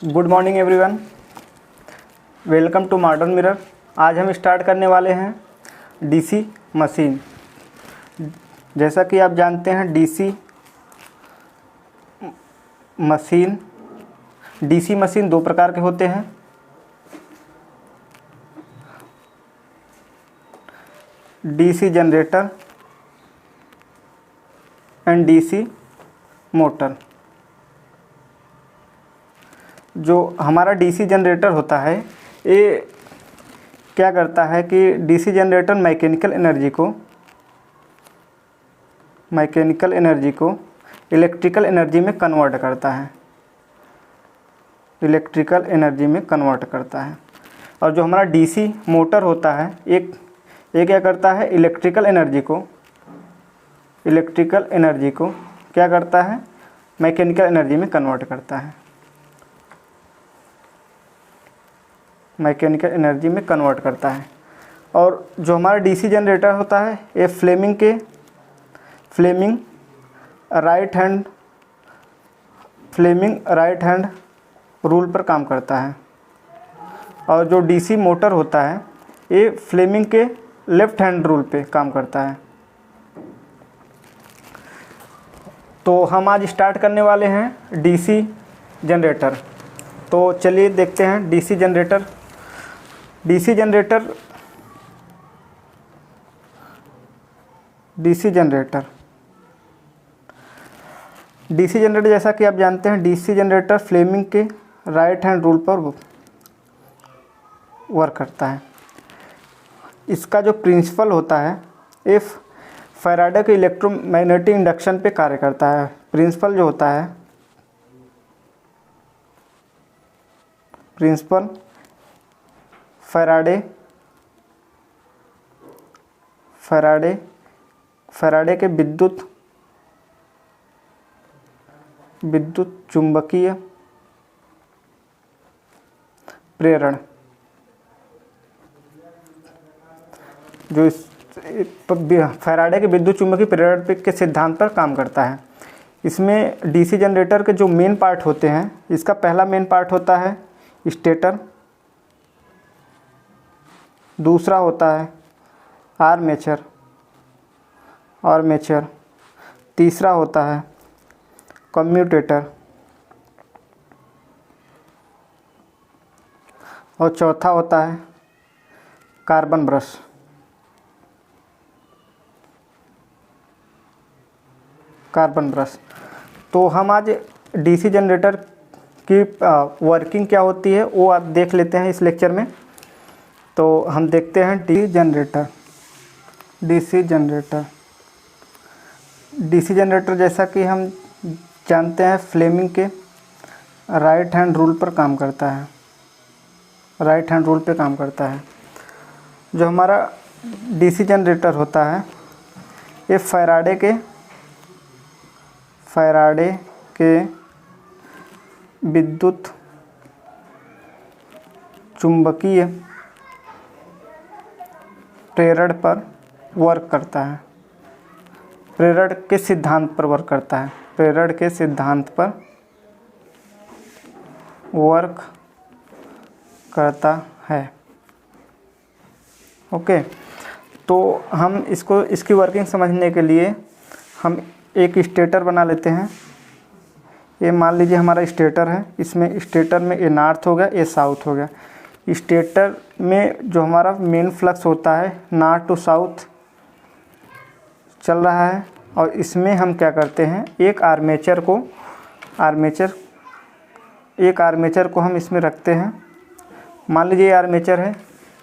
Good morning everyone, welcome to Modern Mirror. आज हम start करने वाले हैं डीसी मशीन। जैसा कि आप जानते हैं डीसी मशीन दो प्रकार के होते हैं। DC generator and DC motor. जो हमारा डीसी जनरेटर होता है ये क्या करता है कि डीसी जनरेटर मैकेनिकल एनर्जी को इलेक्ट्रिकल एनर्जी में कन्वर्ट करता है। और जो हमारा डीसी मोटर होता है ये क्या करता है, इलेक्ट्रिकल एनर्जी को क्या करता है, मैकेनिकल एनर्जी में कन्वर्ट करता है। और जो हमारा डीसी जनरेटर होता है ये फ्लेमिंग राइट हैंड रूल पर काम करता है। और जो डीसी मोटर होता है ये फ्लेमिंग के लेफ्ट हैंड रूल पे काम करता है। तो हम आज स्टार्ट करने वाले हैं डीसी जनरेटर। तो चलिए देखते हैं डीसी जनरेटर जैसा कि आप जानते हैं डीसी जनरेटर फ्लेमिंग के राइट हैंड रूल पर वर्क करता है। इसका जो प्रिंसिपल होता है ये फैराडे के इलेक्ट्रोमैग्नेटिक इंडक्शन पे कार्य करता है। प्रिंसिपल जो होता है फैराडे के विद्युत चुंबकीय प्रेरण जो फैराडे के विद्युत चुंबकीय प्रेरण के सिद्धांत पर काम करता है। इसमें डीसी जनरेटर के जो मेन पार्ट होते हैं, इसका पहला मेन पार्ट होता है स्टेटर, दूसरा होता है आर्मेचर, तीसरा होता है कम्यूटेटर और चौथा होता है कार्बन ब्रश। तो हम आज डीसी जनरेटर की वर्किंग क्या होती है वो आप देख लेते हैं इस लेक्चर में। तो हम देखते हैं डीसी जनरेटर जैसा कि हम जानते हैं फ्लेमिंग के राइट हैंड रूल पे काम करता है। जो हमारा डीसी जनरेटर होता है ये फैराडे के विद्युत चुंबकीय प्रेरण पर वर्क करता है। प्रेरण के सिद्धांत पर वर्क करता है। ओके, तो हम इसकी वर्किंग समझने के लिए हम एक स्टेटर बना लेते हैं। ये मान लीजिए हमारा स्टेटर है। इसमें स्टेटर में ये नॉर्थ हो गया, ये साउथ हो गया। स्टेटर में जो हमारा मेन फ्लक्स होता है नॉर्थ टू साउथ चल रहा है। और इसमें हम क्या करते हैं, एक आर्मेचर को हम इसमें रखते हैं। मान लीजिए ये आर्मेचर है।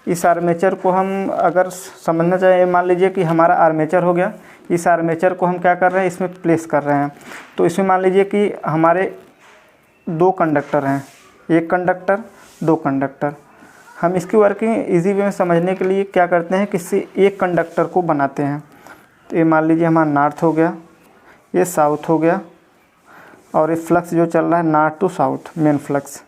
इस आर्मेचर को हम अगर समझना चाहें, मान लीजिए कि हमारा आर्मेचर हो गया। इस आर्मेचर को हम क्या कर रहे हैं, इसमें प्लेस कर रहे हैं। तो इसमें मान लीजिए कि हमारे दो कंडक्टर हैं, एक कंडक्टर, दो कंडक्टर। हम इसकी वर्किंग इजी वे में समझने के लिए क्या करते हैं, किसी एक कंडक्टर को बनाते हैं। तो ये मान लीजिए हमारा नॉर्थ हो गया, ये साउथ हो गया और ये फ्लक्स जो चल रहा है north to south, main flux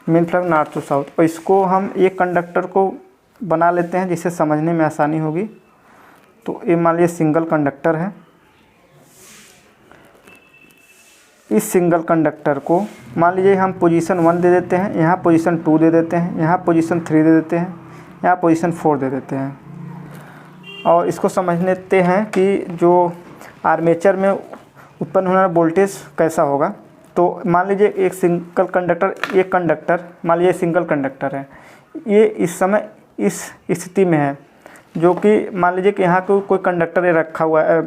north to south. और इसको हम एक कंडक्टर को बना लेते हैं जिससे समझने में आसानी होगी। तो ये मान लीजिए सिंगल कंडक्टर है इस सिंगल कंडक्टर को मान लीजिए हम पोजीशन 1 दे देते हैं, यहाँ पोजीशन 2 दे देते हैं, यहाँ पोजीशन 3 दे देते हैं, यहाँ पोजीशन 4 दे देते हैं। और इसको समझ लेते हैं कि जो आर्मेचर में उत्पन्न होने वाला वोल्टेज कैसा होगा। तो मान लीजिए एक सिंगल कंडक्टर, मान लीजिए सिंगल कंडक्टर है, ये इस समय इस स्थिति में है, जो कि मान लीजिए कि यहाँ कोई कंडक्टर रखा हुआ है,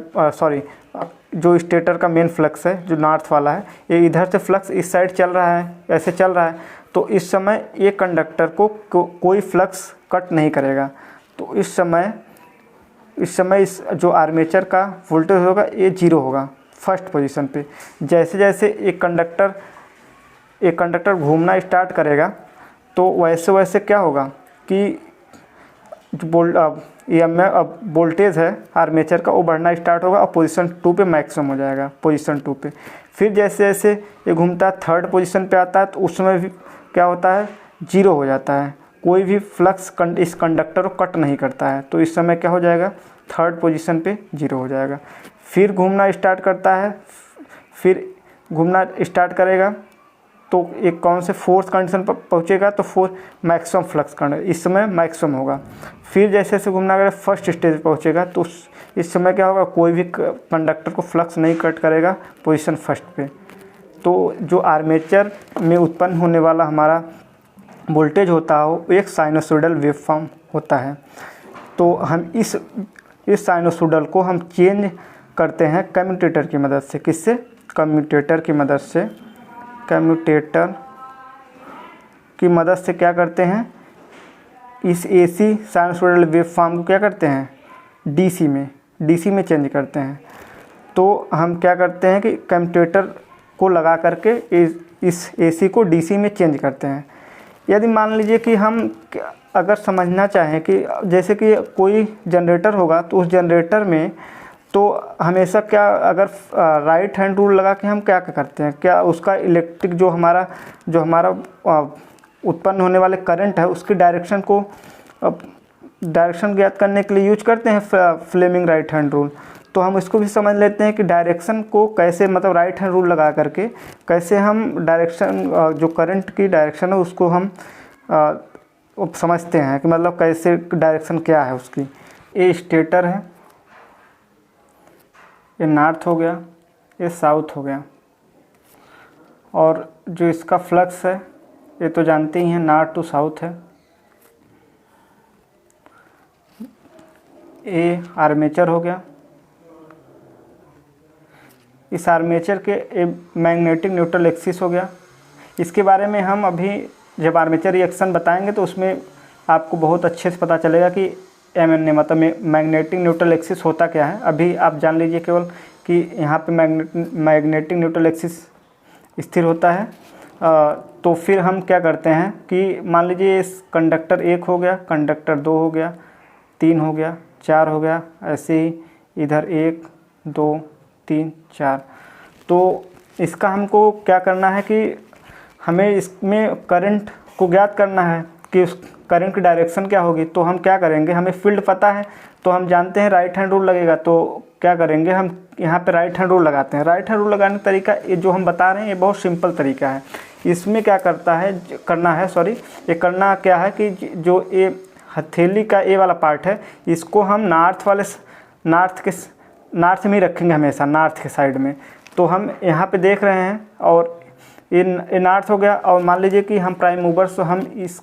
जो स्टेटर का मेन फ्लक्स है जो नॉर्थ वाला है, ये इधर से फ्लक्स इस साइड चल रहा है, ऐसे चल रहा है। तो इस समय ये कंडक्टर को कोई फ्लक्स कट नहीं करेगा। तो इस समय इस जो आर्मेचर का वोल्टेज होगा ये 0 होगा फर्स्ट पोजीशन पे। जैसे जैसे एक कंडक्टर घूमना स्टार्ट करेगा तो वैसे वैसे क्या होगा कि जो वोल्टेज है आर्मेचर का वो बढ़ना स्टार्ट होगा और पोजीशन 2 पे मैक्सिमम हो जाएगा, पोजीशन 2 पे। फिर जैसे जैसे ये घूमता है थर्ड पोजीशन पे आता है तो उस समय भी क्या होता है, 0 हो जाता है, कोई भी फ्लक्स इस कंडक्टर को कट नहीं करता है। तो इस समय क्या हो जाएगा, थर्ड पोजीशन पे 0 हो जाएगा। फिर घूमना स्टार्ट करता है, फिर घूमना स्टार्ट करेगा तो एक कौन से फोर्थ कंडीशन पर पहुँचेगा तो मैक्सिमम फ्लक्स कंडक्टर इस समय मैक्सिमम होगा। फिर जैसे जैसे घूमना अगर फर्स्ट स्टेज पर पहुँचेगा तो इस समय क्या होगा, कोई भी कंडक्टर को फ्लक्स नहीं कट करेगा पोजीशन फर्स्ट पे। तो जो आर्मेचर में उत्पन्न होने वाला हमारा वोल्टेज होता है वो एक साइनसोइडल वेवफॉर्म होता है। तो हम इस साइनसोइडल को हम चेंज करते हैं कम्यूटेटर की मदद से। किससे, कम्यूटेटर की मदद से। कम्यूटेटर की मदद से क्या करते हैं, इस एसी साइनसोइडल वेवफॉर्म को क्या करते हैं, डीसी में चेंज करते हैं। तो हम क्या करते हैं कि कम्यूटेटर को लगा करके इस एसी को डीसी में चेंज करते हैं। यदि मान लीजिए कि हम अगर समझना चाहें कि जैसे कि कोई जनरेटर होगा तो उस जनरेटर में तो हमेशा क्या, अगर राइट हैंड रूल लगा के हम क्या करते हैं, क्या उसका इलेक्ट्रिक जो हमारा उत्पन्न होने वाले करंट है उसकी डायरेक्शन ज्ञात करने के लिए यूज करते हैं फ्लेमिंग राइट हैंड रूल। तो हम इसको भी समझ लेते हैं कि डायरेक्शन को कैसे, मतलब राइट हैंड रूल लगा करके कैसे हम डायरेक्शन, जो करंट की डायरेक्शन है उसको हम समझते हैं कि मतलब कैसे डायरेक्शन क्या है उसकी। ये स्टेटर है, ये नॉर्थ हो गया, ये साउथ हो गया, और जो इसका फ्लक्स है ये तो जानते ही हैं, नॉर्थ टू साउथ है। ये आर्मेचर हो गया। इस आर्मेचर के मैग्नेटिक न्यूट्रल एक्सिस हो गया। इसके बारे में हम अभी जब आर्मेचर रिएक्शन बताएंगे तो उसमें आपको बहुत अच्छे से पता चलेगा कि MN मतलब मैग्नेटिक न्यूट्रल एक्सिस होता क्या है। अभी आप जान लीजिए केवल कि यहाँ पे मैग्नेटिक न्यूट्रल एक्सिस स्थिर होता है। तो फिर हम क्या करते हैं कि मान लीजिए इस कंडक्टर 1 हो गया, कंडक्टर 2 हो गया, 3 हो गया, 4 हो गया, ऐसे ही इधर 1 2 3 4। तो इसका हमको क्या करना है कि हमें इसमें करंट को ज्ञात करना है कि उस करंट की डायरेक्शन क्या होगी। तो हम क्या करेंगे, हमें फील्ड पता है तो हम जानते हैं राइट हैंड रूल लगेगा। तो क्या करेंगे, हम यहाँ पे राइट हैंड रूल लगाते हैं। राइट हैंड रूल लगाने का तरीका ये जो हम बता रहे हैं ये बहुत सिंपल तरीका है। इसमें क्या ये करना क्या है कि जो ये हथेली का ये वाला पार्ट है इसको हम नॉर्थ में ही रखेंगे, हमेशा नॉर्थ के साइड में। तो हम यहाँ पे देख रहे हैं और ये नॉर्थ हो गया, और मान लीजिए कि हम प्राइम मूवर से हम इस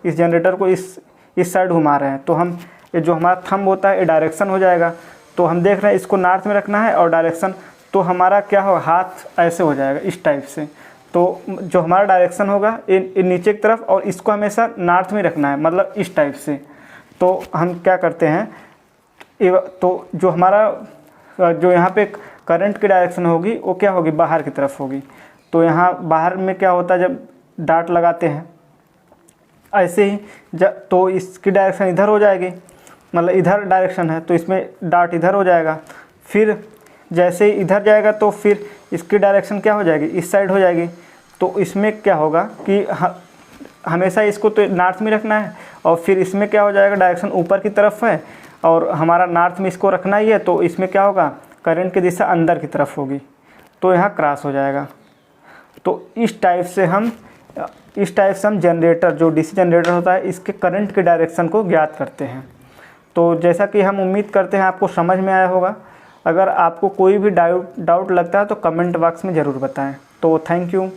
जनरेटर को इस साइड घुमा रहे हैं। तो हम ये जो हमारा थंब होता है ये डायरेक्शन हो जाएगा। तो हम देख रहे हैं इसको नॉर्थ में रखना है और डायरेक्शन, तो हमारा क्या होगा, हाथ ऐसे हो जाएगा इस टाइप से। तो जो हमारा डायरेक्शन होगा ये नीचे की तरफ, और इसको हमेशा नॉर्थ में रखना है, मतलब इस टाइप से। तो हम क्या करते हैं, तो जो हमारा जो यहाँ पे करंट की डायरेक्शन होगी वो क्या होगी, बाहर की तरफ होगी। तो यहाँ बाहर में क्या होता है, जब डार्ट लगाते हैं ऐसे ही तो इसकी डायरेक्शन इधर हो जाएगी, मतलब इधर डायरेक्शन है तो इसमें डार्ट इधर हो जाएगा। फिर जैसे ही इधर जाएगा तो फिर इसकी डायरेक्शन क्या हो जाएगी, इस साइड हो जाएगी। तो इसमें क्या होगा कि हमेशा इसको तो नॉर्थ में रखना है, और फिर इसमें क्या हो जाएगा, डायरेक्शन ऊपर की तरफ है और हमारा नॉर्थ में इसको रखना ही है। तो इसमें क्या होगा, करंट की दिशा अंदर की तरफ होगी। तो यहाँ क्रॉस हो जाएगा। तो इस टाइप से हम जनरेटर, जो डीसी जनरेटर होता है, इसके करंट के डायरेक्शन को ज्ञात करते हैं। तो जैसा कि हम उम्मीद करते हैं आपको समझ में आया होगा। अगर आपको कोई भी डाउट लगता है तो कमेंट बॉक्स में ज़रूर बताएं। तो थैंक यू।